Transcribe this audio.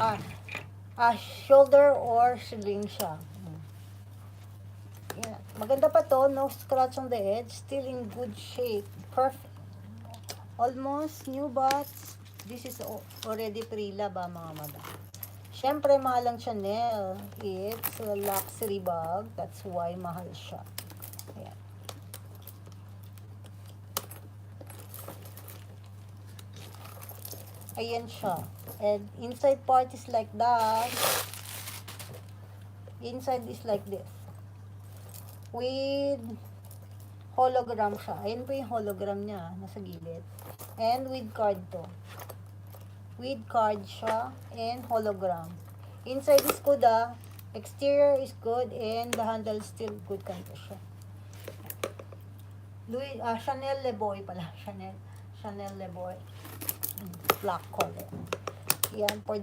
ah, shoulder or sling siya. Yan. Maganda pa to, no scratch on the edge, still in good shape, perfect. Almost new box. This is already pre-lab mga madam. Siyempre, mahal ang Chanel. It's a luxury bag. That's why mahal siya. Ayan. Ayan siya. And inside part is like that. Inside is like this. With hologram siya. Ayan po yung hologram niya. Nasa gilid. And with card to. With card siya and hologram. Inside is good exterior is good and the handle is still good condition. Chanel Le Boy pala. Chanel Le Boy. Black color. Yan for